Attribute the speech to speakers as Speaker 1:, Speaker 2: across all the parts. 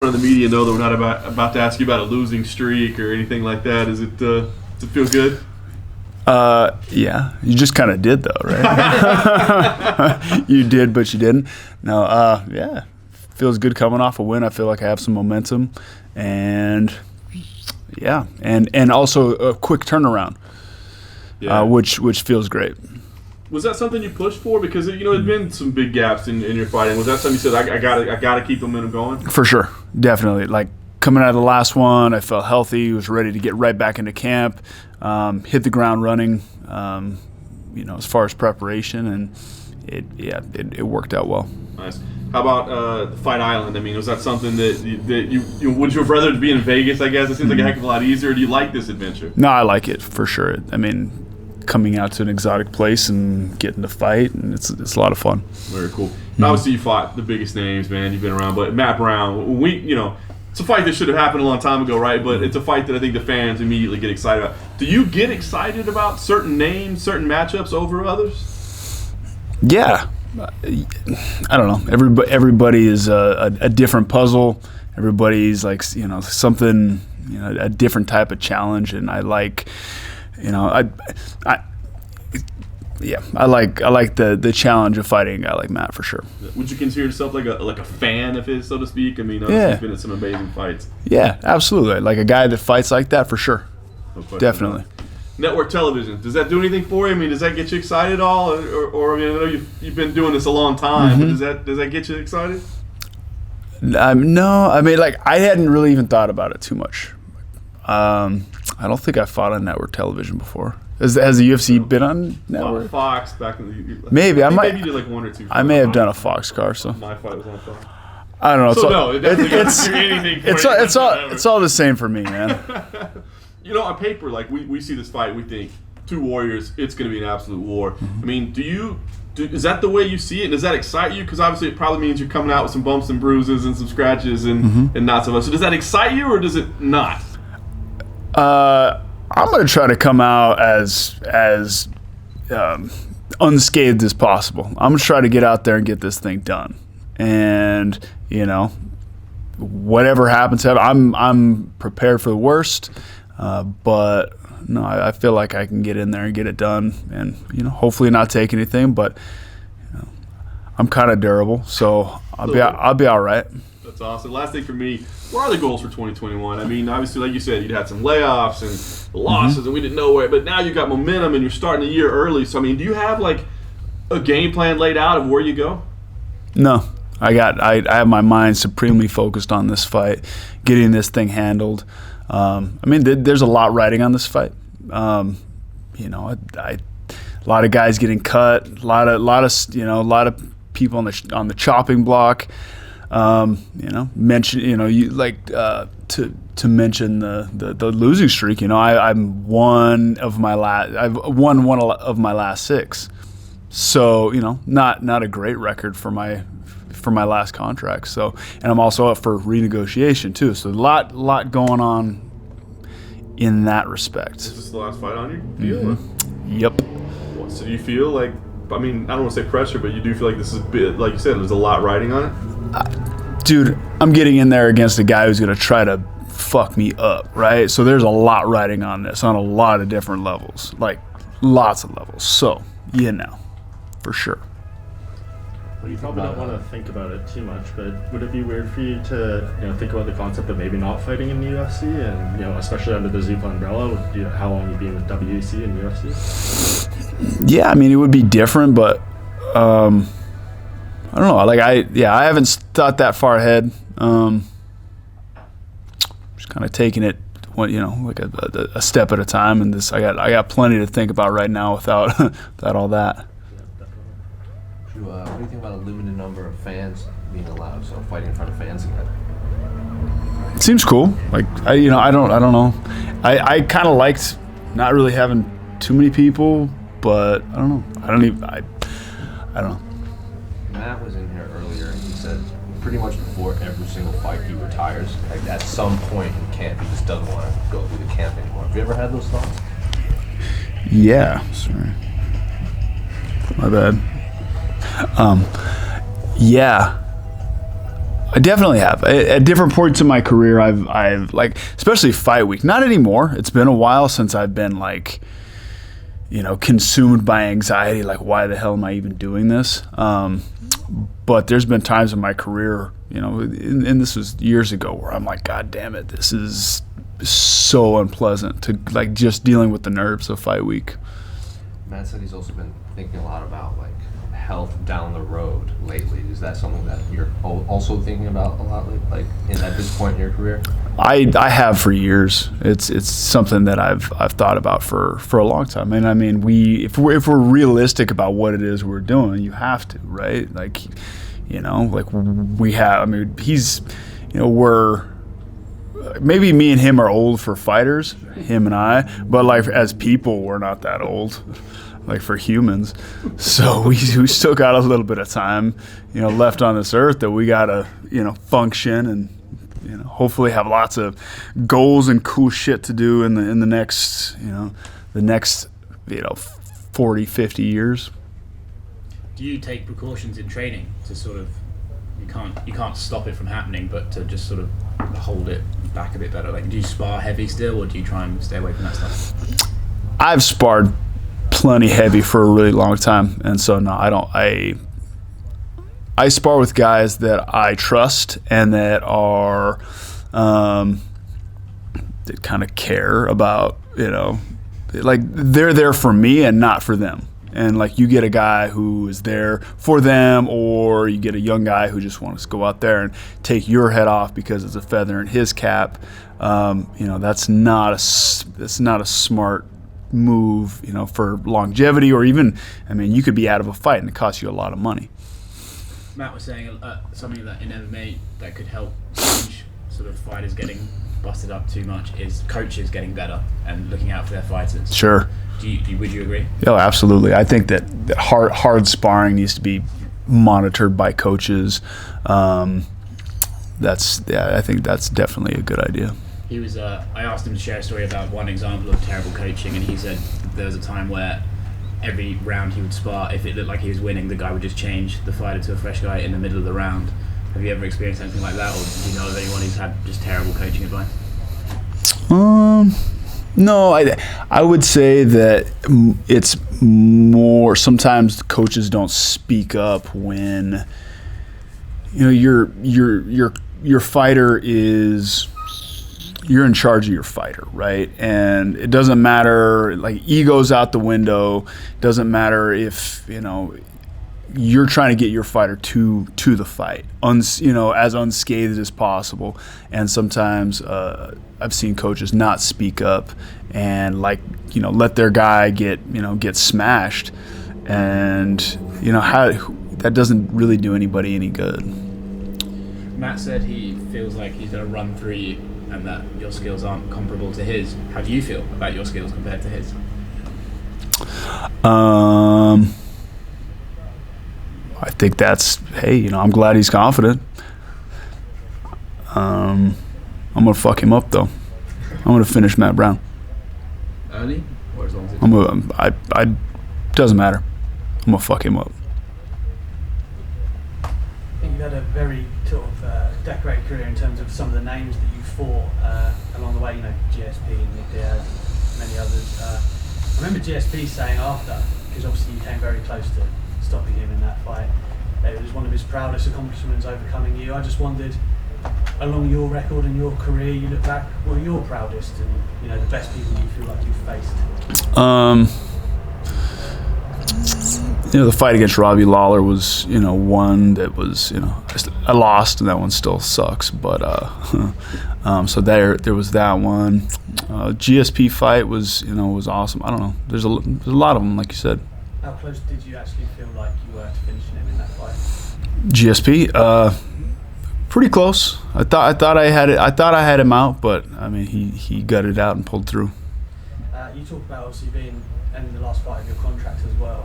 Speaker 1: of the media know that we're not about to ask you about a losing streak or anything like that. Does it feel good?
Speaker 2: Yeah, you just kind of did though, right? You did, but you didn't. No, yeah, feels good coming off a win. I feel like I have some momentum, and yeah, and also a quick turnaround, which feels great.
Speaker 1: Was that something you pushed for? Because there's been some big gaps in your fighting. Was that something you said I gotta keep momentum going?
Speaker 2: For sure, definitely. Like coming out of the last one, I felt healthy. Was ready to get right back into camp. Hit the ground running. As far as preparation, and it worked out well.
Speaker 1: Nice. How about the Fight Island? I mean, was that something that you would you have rather be in Vegas? I guess it seems like a heck of a lot easier. Do you like this adventure?
Speaker 2: No, I like it for sure. I mean, coming out to an exotic place and getting to fight, and it's a lot of fun.
Speaker 1: Very cool. And obviously, you fought the biggest names, man. You've been around, but Matt Brown, it's a fight that should have happened a long time ago, right? But it's a fight that I think the fans immediately get excited about. Do you get excited about certain names, certain matchups over others?
Speaker 2: Yeah. I don't know. Everybody is a different puzzle. Everybody's like, something, a different type of challenge. And I like, I like the challenge of fighting a guy like Matt for sure.
Speaker 1: Would you consider yourself like a fan of his, so to speak? I mean, he's been in some amazing fights.
Speaker 2: Yeah, absolutely. Like a guy that fights like that for sure. No definitely.
Speaker 1: Network television, does that do anything for you? I mean, does that get you excited at all? Or I mean, I know you've been doing this a long time, but does that get you excited?
Speaker 2: No, I mean, like I hadn't really even thought about it too much. I don't think I fought on network television before. Has the UFC been on network?
Speaker 1: Fox back in the
Speaker 2: maybe I might.
Speaker 1: Maybe you did like one or two.
Speaker 2: I may have done a Fox car. So
Speaker 1: my fight was on Fox.
Speaker 2: I don't know.
Speaker 1: So no, it definitely doesn't do anything for you.
Speaker 2: It's all the same for me, man.
Speaker 1: On paper, like we see this fight, we think two warriors, it's going to be an absolute war. I mean, is that the way you see it? Does that excite you? Because obviously it probably means you're coming out with some bumps and bruises and some scratches and not so much. So does that excite you or does it not?
Speaker 2: I'm going to try to come out as unscathed as possible. I'm going to try to get out there and get this thing done. And, whatever happens, I'm prepared for the worst. But no, I feel like I can get in there and get it done, and hopefully not take anything. But I'm kind of durable, so I'll be all right.
Speaker 1: That's awesome. Last thing for me, what are the goals for 2021? I mean, obviously, like you said, you'd had some layoffs and losses, and we didn't know where. But now you got momentum, and you're starting the year early. So I mean, do you have like a game plan laid out of where you go?
Speaker 2: No, I have my mind supremely focused on this fight, getting this thing handled. I mean, there's a lot riding on this fight. A lot of guys getting cut, a lot of people on the chopping block. Mention to mention the losing streak. I've won one of my last 6. So not a great record for my last contract. So, and I'm also up for renegotiation too. So a lot going on in that respect.
Speaker 1: Is this the last fight on your deal?
Speaker 2: Yep.
Speaker 1: So do you feel like, I mean, I don't want to say pressure, but you do feel like this is a bit, like you said, there's a lot riding on it?
Speaker 2: Dude, I'm getting in there against a guy who's going to try to fuck me up, right? So there's a lot riding on this on a lot of different levels, like lots of levels. So, for sure.
Speaker 3: Well, you probably don't want to think about it too much, but would it be weird for you to think about the concept of maybe not fighting in the UFC, and especially under the Zupa umbrella, with how long you've been with WEC and UFC? Yeah, I mean, it would be different, but I don't know. Like I haven't thought that far ahead. Just kind of taking it like a step at a time, and I got plenty to think about right now without all that.
Speaker 4: What do you think about a limited number of fans being allowed, so fighting in front of fans again?
Speaker 2: It seems cool. Like I don't know. I kind of liked not really having too many people, but I don't know. I don't know.
Speaker 4: Matt was in here earlier, and he said pretty much before every single fight he retires, like at some point in camp, he just doesn't want to go through the camp anymore. Have you ever had those thoughts?
Speaker 2: Yeah. Sorry. My bad. Yeah. I definitely have. At different points in my career, I've like, especially fight week. Not anymore. It's been a while since I've been like, consumed by anxiety. Like, why the hell am I even doing this? But there's been times in my career, and this was years ago, where I'm like, God damn it, this is so unpleasant to like just dealing with the nerves of fight week.
Speaker 4: Matt said he's also been thinking a lot about like health down the road lately. Is that something that you're also thinking about a lot, like at this point in your career? I have for years. It's something that I've thought about for a long time. And I mean, if we're realistic about what it is we're doing, you have to, right? Like, like we have. I mean, he's, we're. Maybe me and him are old for fighters, him and I, but like as people, we're not that old, like for humans. So we still got a little bit of time, left on this earth that we gotta, function and, hopefully have lots of goals and cool shit to do in the next, the next, 40, 50 years.
Speaker 5: Do you take precautions in training to sort of, you can't stop it from happening, but to just sort of hold it back a bit better? Like, do you spar heavy still, or do you try and stay away from that stuff?
Speaker 2: I've sparred plenty heavy for a really long time, and so no, I don't. I spar with guys that I trust and that are that kind of care about, like they're there for me and not for them. And like, you get a guy who is there for them, or you get a young guy who just wants to go out there and take your head off because it's a feather in his cap. That's not a smart move, for longevity, or even, I mean, you could be out of a fight and it costs you a lot of money.
Speaker 5: Matt was saying something that in MMA that could help change sort of fighters getting busted up too much is coaches getting better and looking out for their fighters.
Speaker 2: Sure.
Speaker 5: Would you agree?
Speaker 2: Oh, absolutely. I think that hard sparring needs to be monitored by coaches. I think that's definitely a good idea.
Speaker 5: He was. I asked him to share a story about one example of terrible coaching, and he said there was a time where every round he would spar, if it looked like he was winning, the guy would just change the fighter to a fresh guy in the middle of the round. Have you ever experienced anything like that, or do you know of anyone who's had just terrible coaching advice?
Speaker 2: No, I would say that it's more, sometimes coaches don't speak up when your fighter is, you're in charge of your fighter, right? And it doesn't matter, like, ego's out the window. It doesn't matter if you're trying to get your fighter to the fight, as unscathed as possible. And sometimes I've seen coaches not speak up and let their guy get smashed, and that doesn't really do anybody any good.
Speaker 5: Matt said he feels like he's going to run through you and that your skills aren't comparable to his. How do you feel about your skills compared to his?
Speaker 2: I think that's, hey, I'm glad he's confident. I'm gonna fuck him up though. I'm gonna finish Matt Brown.
Speaker 5: Early or as long as
Speaker 2: I doesn't matter. I'm gonna fuck him up.
Speaker 6: I think you've had a very sort of decorated career in terms of some of the names that you fought along the way. GSP and Nick Diaz, many others. I remember GSP saying after, because obviously you came very close to stopping him in that fight, it was one of his proudest accomplishments overcoming you. I just wondered, along your record and your career, you look back, what are your proudest and the best people you feel like you've faced?
Speaker 2: The fight against Robbie Lawler was one that was I lost, and that one still sucks, but so there was that one. GSP fight was awesome. I don't know, there's a lot of them, like you said.
Speaker 6: How close did you actually feel like you were to finishing him in that fight?
Speaker 2: GSP, pretty close. I thought I had it. I thought I had him out, but I mean, he gutted it out and pulled through.
Speaker 6: You talk about obviously being in the last fight of your contract as well.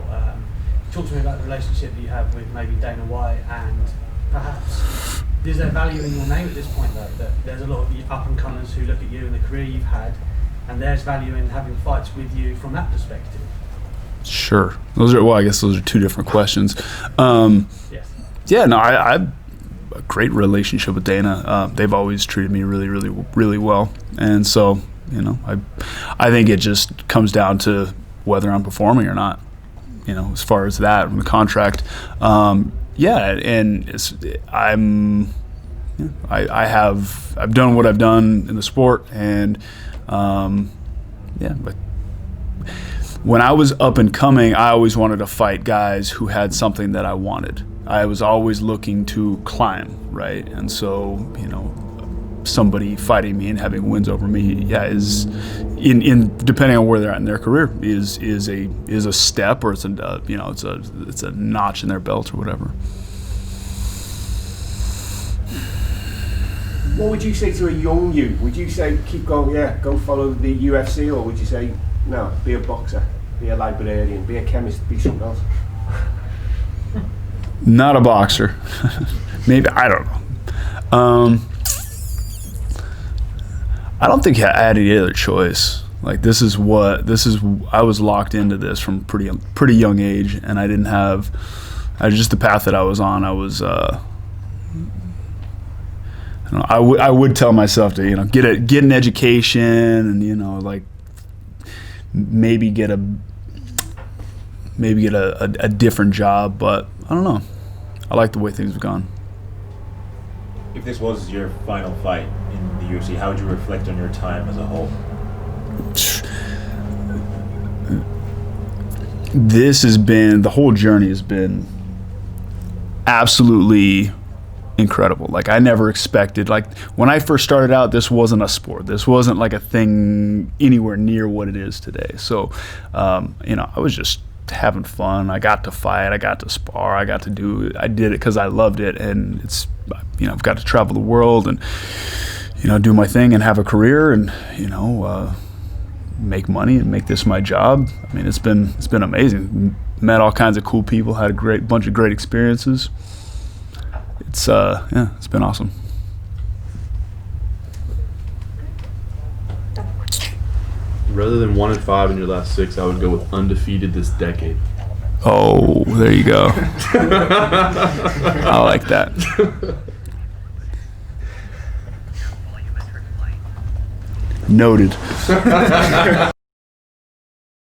Speaker 6: Talk to me about the relationship that you have with maybe Dana White, and perhaps is there value in your name at this point, though, that there's a lot of the up and comers who look at you and the career you've had, and there's value in having fights with you from that perspective?
Speaker 2: Sure. I guess those are two different questions.
Speaker 6: Yes.
Speaker 2: Yeah, no, a great relationship with Dana. They've always treated me really, really, really well. And so, I think it just comes down to whether I'm performing or not. As far as that, from the contract, and I've done what I've done in the sport, and but when I was up and coming, I always wanted to fight guys who had something that I wanted. I was always looking to climb, right? And so, somebody fighting me and having wins over me, is in depending on where they're at in their career, is a step, or it's a notch in their belt or whatever.
Speaker 7: What would you say to a young you? Would you say keep going, go follow the UFC, or would you say no, be a boxer, be a librarian, be a chemist, be something else?
Speaker 2: Not a boxer. Maybe, I don't know. I don't think I had any other choice. Like I was locked into this from pretty young age, and I was just the path that I was on. I was, I would tell myself to, get an education, and, maybe get a different job, but I don't know. I like the way things have gone.
Speaker 8: If this was your final fight in the UFC, how would you reflect on your time as a whole?
Speaker 2: The whole journey has been absolutely incredible. Like, I never expected, when I first started out, this wasn't a sport. This wasn't like a thing anywhere near what it is today. So, I was just having fun. I got to fight, I got to spar, I did it because I loved it, and it's, I've got to travel the world and, do my thing and have a career and, make money and make this my job. I mean, it's been amazing. Met all kinds of cool people, had a bunch of great experiences. It's been awesome.
Speaker 1: Rather than 1-5 in your last 6, I would go with undefeated this decade.
Speaker 2: Oh, there you go. I like that. Noted.